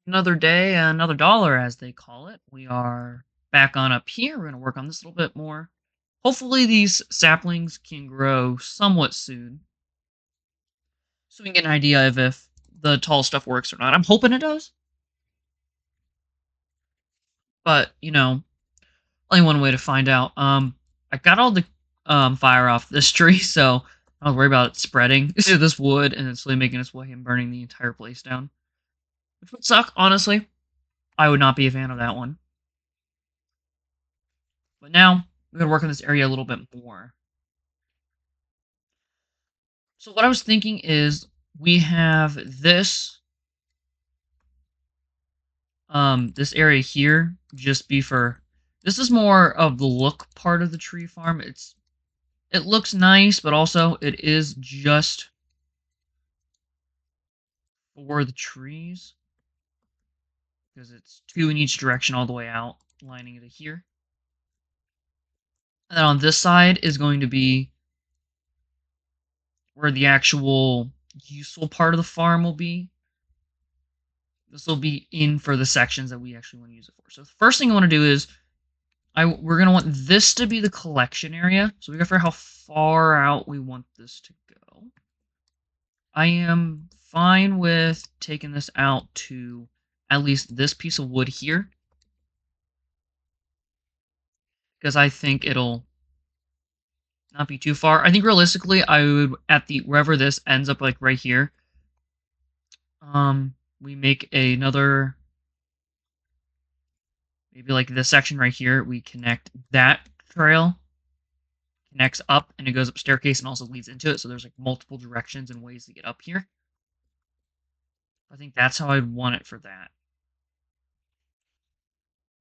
Another day, another dollar, as they call it. We are back on up here. We're going to work on this a little bit more. Hopefully, these saplings can grow somewhat soon, so we can get an idea of if the tall stuff works or not. I'm hoping it does, but only one way to find out. I got all the fire off this tree, so I don't worry about it spreading to this wood and then slowly making its way and burning the entire place down. Which would suck, honestly. I would not be a fan of that one. But now we're gonna work on this area a little bit more. So what I was thinking is we have this area here just be for this is more of the look part of the tree farm. It looks nice, but also it is just for the trees because it's two in each direction all the way out, lining it here. And then on this side is going to be where the actual useful part of the farm will be. This will be in for the sections that we actually want to use it for. So the first thing I want to do is we're going to want this to be the collection area. So we got to figure out how far out we want this to go. I am fine with taking this out to at least this piece of wood here, because I think it'll not be too far. I think realistically, I would at the wherever this ends up, like right here. We make another, maybe like this section right here. We connect that trail, connects up, and it goes up staircase and also leads into it. So there's like multiple directions and ways to get up here. I think that's how I'd want it for that.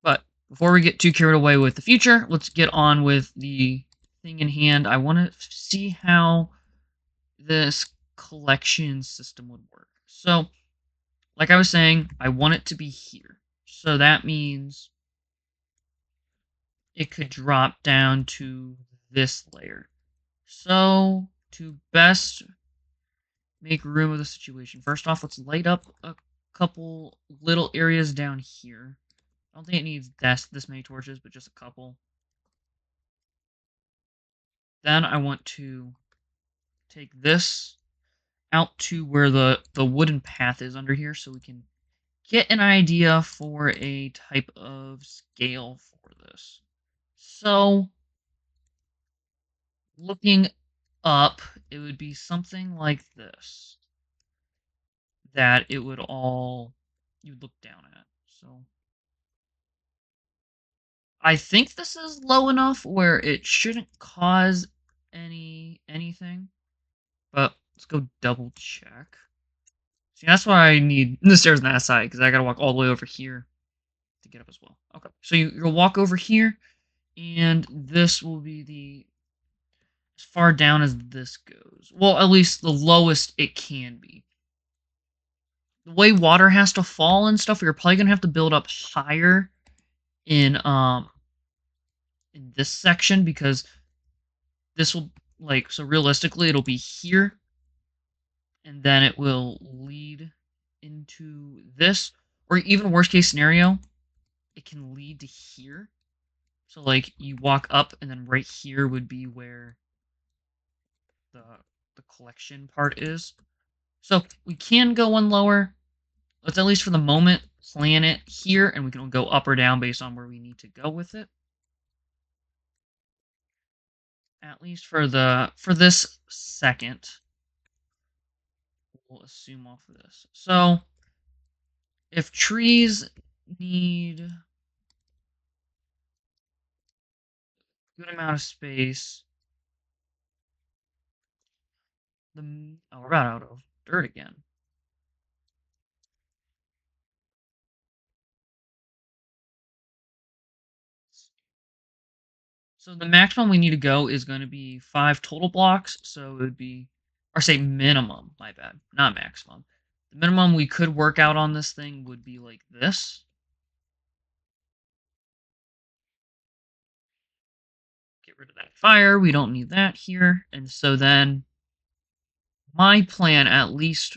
But before we get too carried away with the future, let's get on with the thing in hand. I want to see how this collection system would work. So, like I was saying, I want it to be here. So that means it could drop down to this layer. So, to best make room of the situation, first off, let's light up a couple little areas down here. I don't think it needs this many torches, but just a couple. Then I want to take this out to where the wooden path is under here so we can get an idea for a type of scale for this. So, looking up, it would be something like this. That it would all, you would look down at. So, I think this is low enough where it shouldn't cause anything. But let's go double check. See, that's why I need the stairs on that side, because I gotta walk all the way over here to get up as well. Okay, so you'll walk over here, and this will be the as far down as this goes. Well, at least the lowest it can be. The way water has to fall and stuff, you're probably gonna have to build up higher in this section, because this will, like, so realistically it'll be here, and then it will lead into this, or even worst case scenario, it can lead to here. So like you walk up, and then right here would be where the collection part is. So we can go one lower. Let's, at least for the moment, plan it here, and we can go up or down based on where we need to go with it. At least for this second, we'll assume off of this. So if trees need a good amount of space, we're about out of dirt again. So the maximum we need to go is going to be 5 total blocks. So it would be, or say minimum, my bad, not maximum. The minimum we could work out on this thing would be like this. Get rid of that fire. We don't need that here. And so then my plan, at least,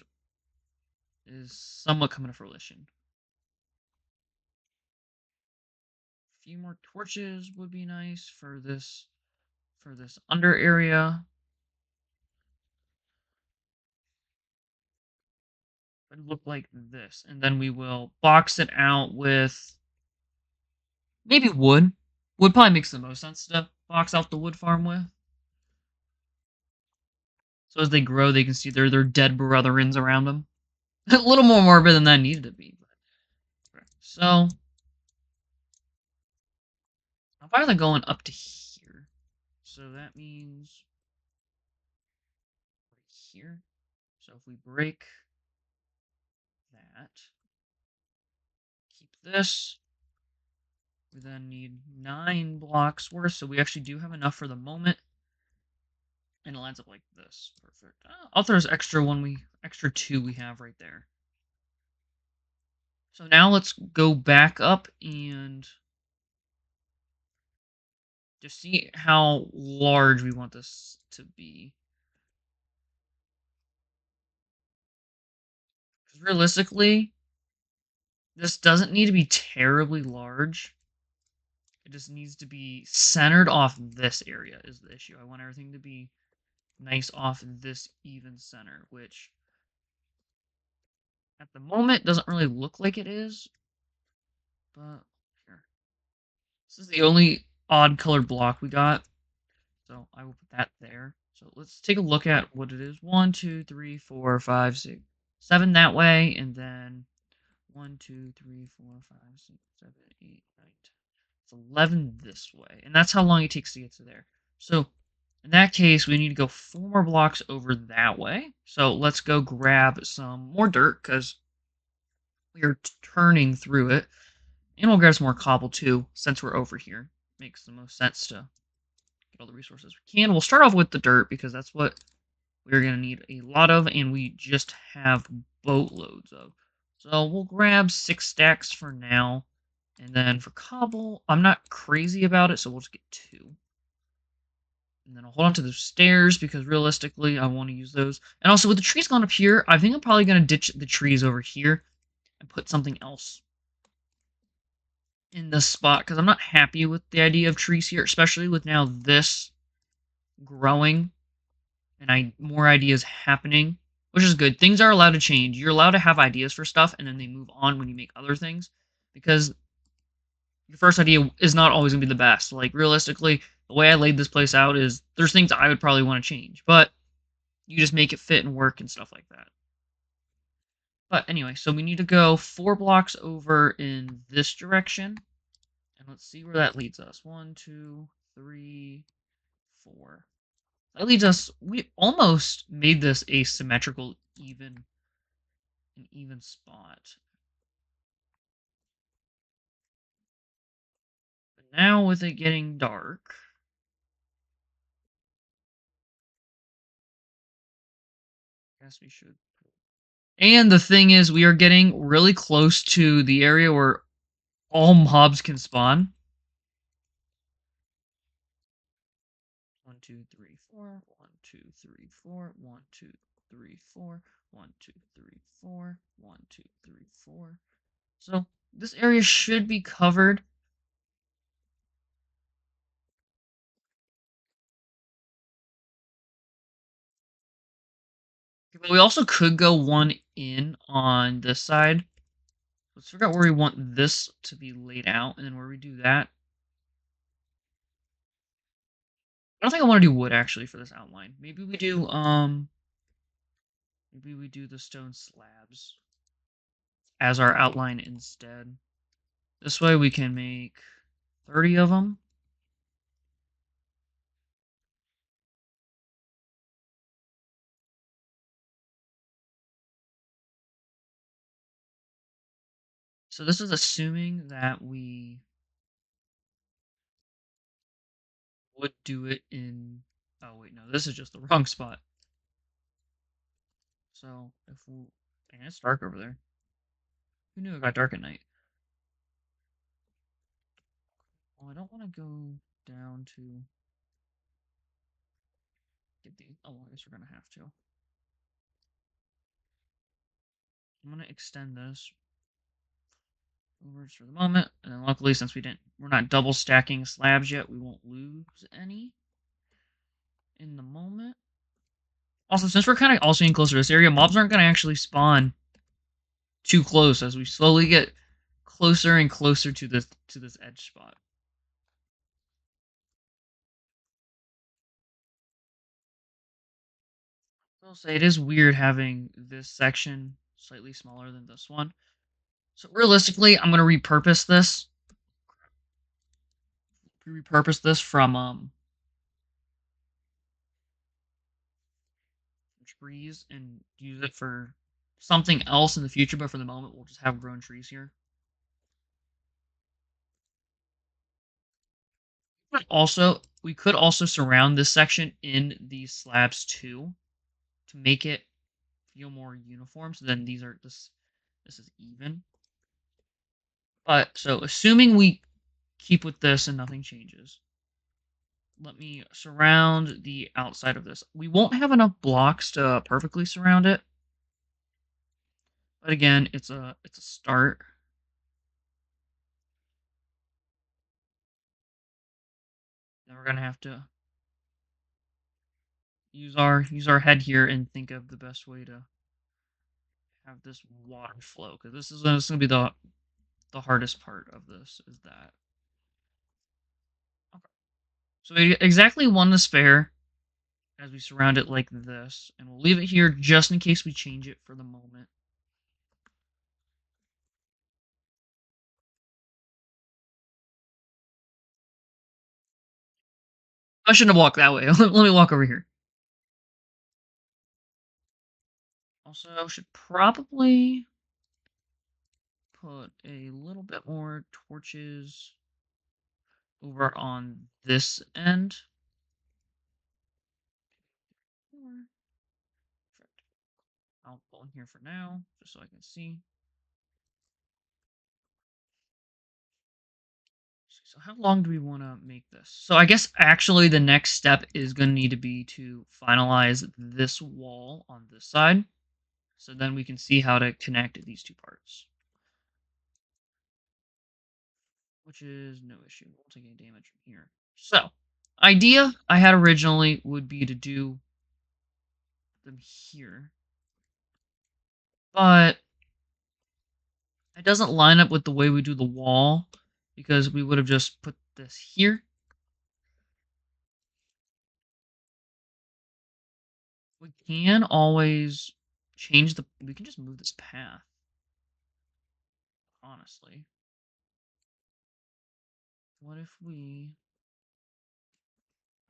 is somewhat coming to fruition. few more torches would be nice for this under area. Would look like this, and then we will box it out with maybe wood. Wood probably makes the most sense to box out the wood farm with. So as they grow, they can see their dead brethrens around them. A little more morbid than that needed to be. But, so I'm finally going up to here. So that means right here. So if we break that, keep this. We then need 9 blocks worth, so we actually do have enough for the moment. And it lines up like this. Perfect. I'll throw this extra 2 we have right there. So now let's go back up and just see how large we want this to be. Because realistically, this doesn't need to be terribly large. It just needs to be centered off this area is the issue. I want everything to be nice off this even center, which at the moment doesn't really look like it is. But here. This is the only odd colored block we got. So I will put that there. So let's take a look at what it is. 1, 2, 3, 4, 5, 6, 7 that way, and then 1, 2, 3, 4, 5, 6, 7, 8, 9, 10. It's 11 this way, and that's how long it takes to get to there. So in that case, we need to go 4 more blocks over that way. So let's go grab some more dirt because we are turning through it, and we'll grab some more cobble too since we're over here. Makes the most sense to get all the resources we can. We'll start off with the dirt because that's what we're going to need a lot of, and we just have boatloads of. So we'll grab 6 stacks for now, and then for cobble, I'm not crazy about it, so we'll just get 2. And then I'll hold on to the stairs because realistically, I want to use those. And also, with the trees going up here, I think I'm probably going to ditch the trees over here and put something else in this spot because I'm not happy with the idea of trees here, especially with now this growing and more ideas happening, which is good. Things are allowed to change. You're allowed to have ideas for stuff, and then they move on when you make other things, because your first idea is not always gonna be the best. Like realistically, the way I laid this place out is there's things I would probably want to change, but you just make it fit and work and stuff like that. But anyway, so we need to go 4 blocks over in this direction, and let's see where that leads us. 1, 2, 3, 4. That leads us. We almost made this a symmetrical, an even spot. But now with it getting dark, I guess we should. And the thing is, we are getting really close to the area where all mobs can spawn. 1, 2, 3, 4. 1, 2, 3, 4. 1, 2, 3, 4. 1, 2, 3, 4. 1, 2, 3, 4. So this area should be covered. But we also could go one in on this side. Let's figure out where we want this to be laid out, and then where we do that. I don't think I want to do wood actually for this outline. Maybe we do the stone slabs as our outline instead. This way we can make 30 of them. So this is assuming that we would do it in... Oh wait, no, this is just the wrong spot. So if we... Dang, it's dark over there. Who knew it got dark at night? Well, I don't want to go down to get the... Oh, well, I guess we're going to have to. I'm going to extend this. over for the moment. And then luckily, since we're not double stacking slabs yet, we won't lose any in the moment. Also, since we're kind of also getting closer to this area, mobs aren't going to actually spawn too close as we slowly get closer and closer to this edge spot. I'll say it is weird having this section slightly smaller than this one. So realistically, I'm going to repurpose this from trees and use it for something else in the future, but for the moment we'll just have grown trees here. We could also surround this section in these slabs too to make it feel more uniform. So then this is even. But so assuming we keep with this and nothing changes, let me surround the outside of this. We won't have enough blocks to perfectly surround it. But again, it's a start. Then we're gonna have to use our head here and think of the best way to have this water flow, because this is gonna be the hardest part of this is that. Okay. So we get exactly one to spare as we surround it like this, and we'll leave it here just in case we change it for the moment. I shouldn't have walked that way. Let me walk over here. Also, should probably put a little bit more torches over on this end. I'll pull in here for now, just so I can see. So how long do we want to make this? So I guess actually the next step is going to need to be to finalize this wall on this side. So then we can see how to connect these two parts. Which is no issue. We'll take any damage from here. So, idea I had originally would be to do them here. But it doesn't line up with the way we do the wall because we would have just put this here. We can always we can just move this path, honestly. What if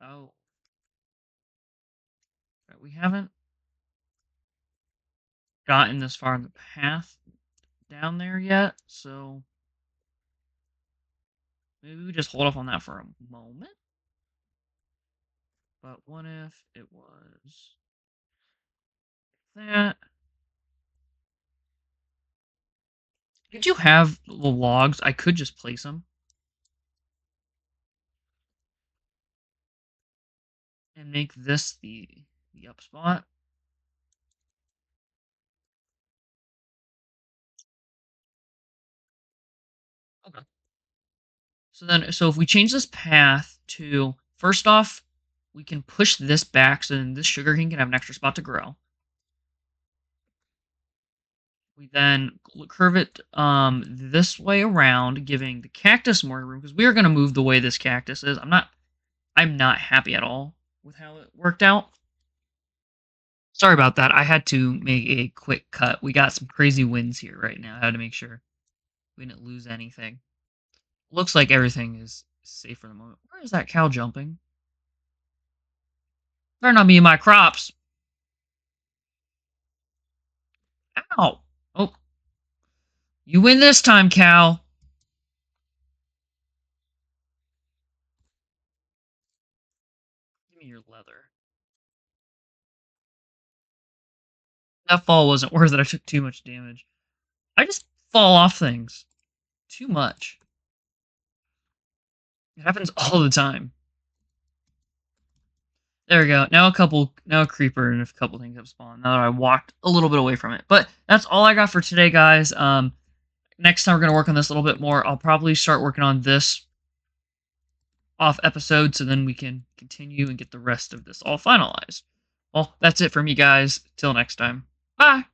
oh, we haven't gotten this far in the path down there yet, so maybe we just hold off on that for a moment. But what if it was that? Did you have the logs? I could just place them and make this the up spot. Okay. So if we change this path to first off, we can push this back so then this sugarcane can have an extra spot to grow. We then curve it this way around, giving the cactus more room because we are going to move the way this cactus is. I'm not happy at all with how it worked out. Sorry about that. I had to make a quick cut. We got some crazy winds here right now. I had to make sure we didn't lose anything. Looks like everything is safe for the moment. Where is that cow jumping? Better not be in my crops. Ow! Oh, you win this time, cow. Give me your leather. That fall wasn't worth it. I took too much damage. I just fall off things. Too much. It happens all the time. There we go. Now a creeper and a couple things have spawned. Now that I walked a little bit away from it. But that's all I got for today, guys. next time we're going to work on this a little bit more. I'll probably start working on this off episode so then we can continue and get the rest of this all finalized. Well, that's it for me, guys. Till next time. Bye.